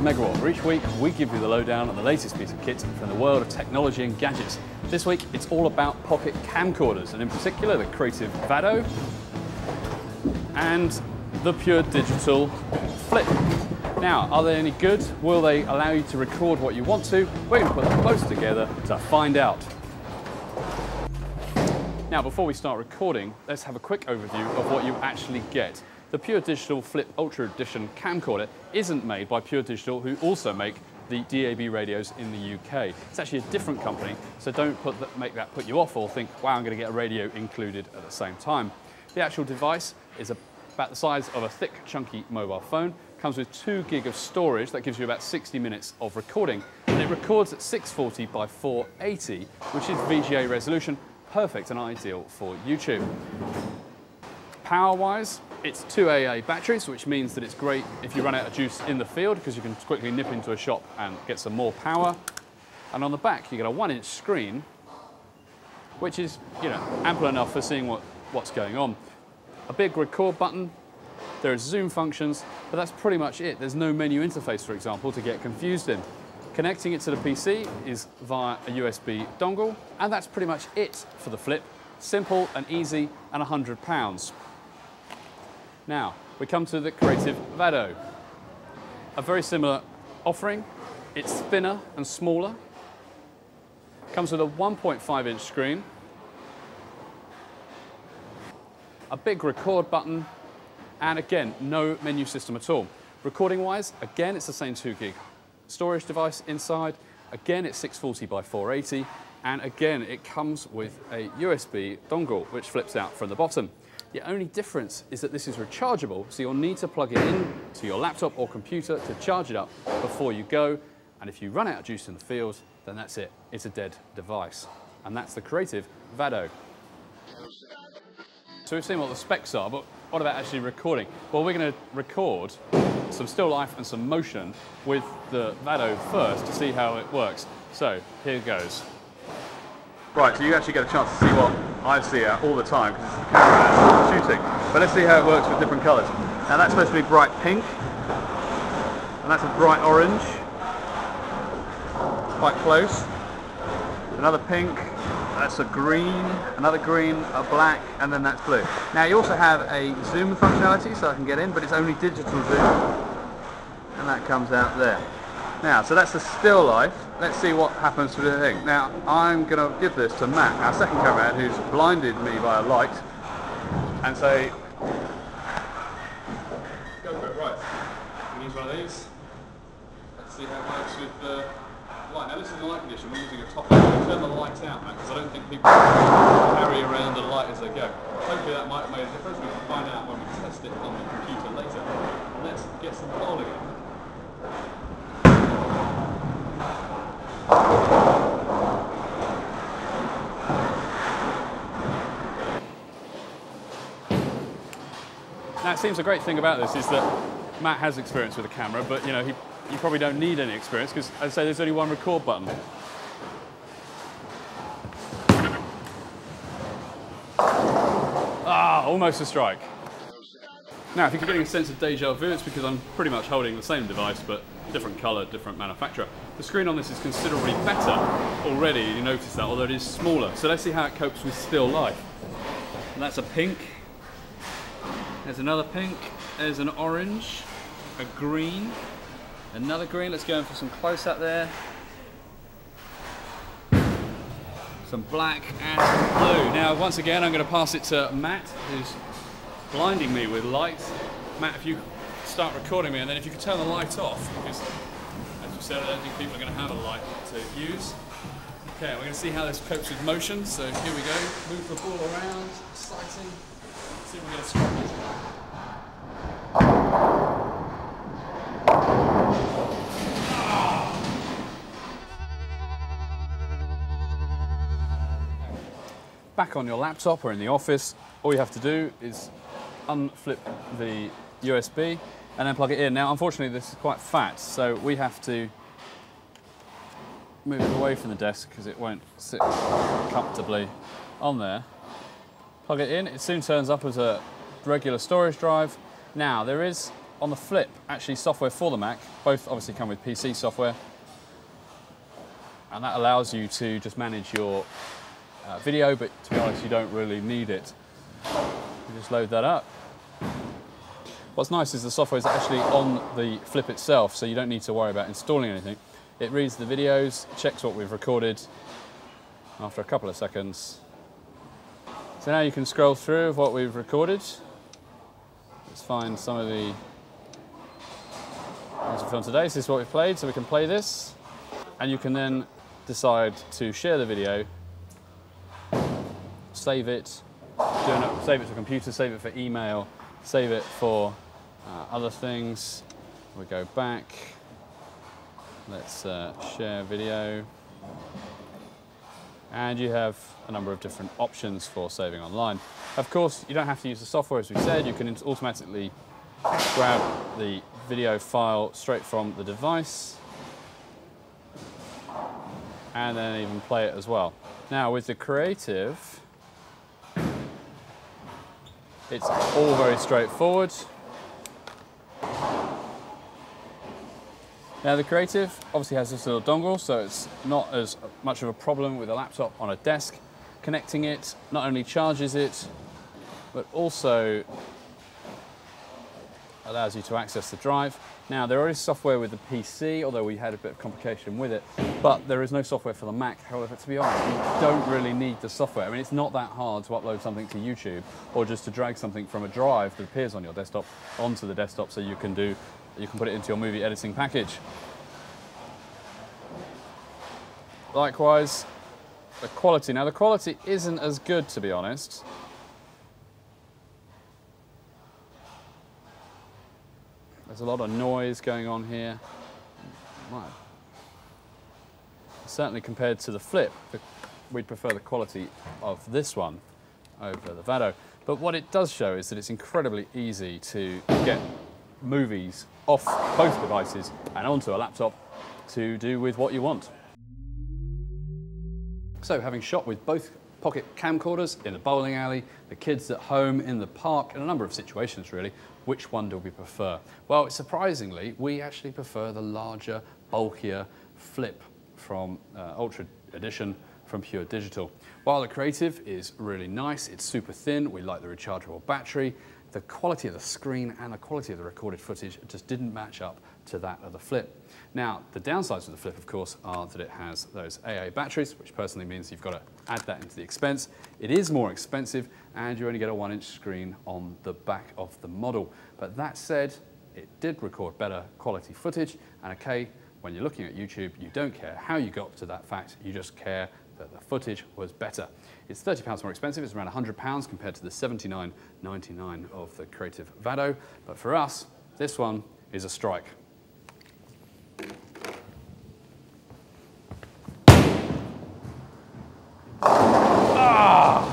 Megawatt, where each week we give you the lowdown on the latest piece of kit from the world of technology and gadgets. This week it's all about pocket camcorders, and in particular the creative Vado and the pure digital Flip. Now, are they any good? Will they allow you to record what you want to? We're going to put them both together to find out. Now, before we start recording, let's have a quick overview of what you actually get. The Pure Digital Flip Ultra Edition camcorder isn't made by Pure Digital, who also make the DAB radios in the UK. It's actually a different company, so don't make that put you off or think, wow, I'm going to get a radio included at the same time. The actual device is about the size of a thick, chunky mobile phone, comes with 2 gig of storage, that gives you about 60 minutes of recording, and it records at 640 by 480, which is VGA resolution, perfect and ideal for YouTube. Power-wise, it's 2 AA batteries, which means that it's great if you run out of juice in the field because you can quickly nip into a shop and get some more power. And on the back, you get a 1-inch screen, which is, ample enough for seeing what's going on. A big record button. There are zoom functions, but that's pretty much it. There's no menu interface, for example, to get confused in. Connecting it to the PC is via a USB dongle, and that's pretty much it for the Flip. Simple and easy, and £100. Now, we come to the creative Vado. A very similar offering. It's thinner and smaller. Comes with a 1.5-inch screen, a big record button, and again, no menu system at all. Recording-wise, again, it's the same 2 gig storage device inside. Again, it's 640 by 480, and again, it comes with a USB dongle, which flips out from the bottom. The only difference is that this is rechargeable, so you'll need to plug it in to your laptop or computer to charge it up before you go. And if you run out of juice in the field, then that's it. It's a dead device. And that's the creative Vado. So we've seen what the specs are, but what about actually recording? Well, we're going to record some still life and some motion with the Vado first to see how it works. So here goes. Right, so you actually get a chance to see what I see all the time because it's the camera that's shooting. But let's see how it works with different colours. Now that's supposed to be bright pink, and that's a bright orange, quite close. Another pink, that's a green, another green, a black, and then that's blue. Now you also have a zoom functionality, so I can get in, but it's only digital zoom, and that comes out there. Now, so that's the still life. Let's see what happens to the thing. Now, I'm going to give this to Matt, our second cameraman, who's blinded me by a light, and say, go for it, right. We use one of these. Let's see how it works with the light. Now, this is the light condition. We're using a top light. We'll turn the lights out, Matt, because I don't think people carry around the light as they go. Hopefully that might have made a difference. We can find out when we test it on the computer later. Let's get some polling in. Now, it seems a great thing about this is that Matt has experience with a camera, but you probably don't need any experience because, as I say, there's only one record button. Ah, almost a strike. Now, if you're getting a sense of deja vu, it's because I'm pretty much holding the same device, but different colour, different manufacturer. The screen on this is considerably better already, you notice that, although it is smaller. So let's see how it copes with still life. And that's a pink. There's another pink. There's an orange, a green, another green. Let's go in for some close-up there. Some black and some blue. Now, once again, I'm going to pass it to Matt, who's blinding me with light. Matt, if you start recording me, and then if you could turn the light off, because as you said, I don't think people are going to have a light to use. Okay, we're going to see how this copes with motion. So here we go. Move the ball around. Exciting. Let's see if we get a strike. Back on your laptop or in the office, all you have to do is unflip the USB and then plug it in. Now, unfortunately, this is quite fat, so we have to move it away from the desk because it won't sit comfortably on there. Plug it in, it soon turns up as a regular storage drive. Now, there is on the Flip, actually software for the Mac. Both obviously come with PC software. And that allows you to just manage your video, but to be honest, you don't really need it. You just load that up. What's nice is the software is actually on the Flip itself, so you don't need to worry about installing anything. It reads the videos, checks what we've recorded after a couple of seconds. So now you can scroll through what we've recorded. Let's find some of the things we filmed today. So this is what we've played, so we can play this. And you can then decide to share the video, save it, save it to a computer, save it for email, save it for other things. We go back. Let's share video. And you have a number of different options for saving online. Of course, you don't have to use the software, as we said. You can automatically grab the video file straight from the device and then even play it as well. Now, with the Creative, it's all very straightforward. Now, the Creative obviously has this little dongle, so it's not as much of a problem with a laptop on a desk. Connecting it not only charges it, but also allows you to access the drive. Now, there is software with the PC, although we had a bit of complication with it, but there is no software for the Mac. However, to be honest, you don't really need the software. I mean, it's not that hard to upload something to YouTube or just to drag something from a drive that appears on your desktop onto the desktop so you can put it into your movie editing package. Likewise, the quality. Now, the quality isn't as good, to be honest. There's a lot of noise going on here. Right. Certainly compared to the Flip, we'd prefer the quality of this one over the Vado. But what it does show is that it's incredibly easy to get movies off both devices and onto a laptop to do with what you want. So, having shot with both pocket camcorders in the bowling alley, the kids at home, in the park, in a number of situations really, which one do we prefer? Well, surprisingly, we actually prefer the larger, bulkier Flip from Ultra Edition from Pure Digital. While the Creative is really nice, it's super thin, we like the rechargeable battery, the quality of the screen and the quality of the recorded footage just didn't match up to that of the Flip. Now, the downsides of the Flip, of course, are that it has those AA batteries, which personally means you've got to add that into the expense. It is more expensive, and you only get a 1-inch screen on the back of the model. But that said, it did record better quality footage, and okay, when you're looking at YouTube, you don't care how you got to that fact, you just care that the footage was better. It's £30 more expensive, it's around £100 compared to the $79.99 of the Creative Vado, but for us, this one is a strike. Ah!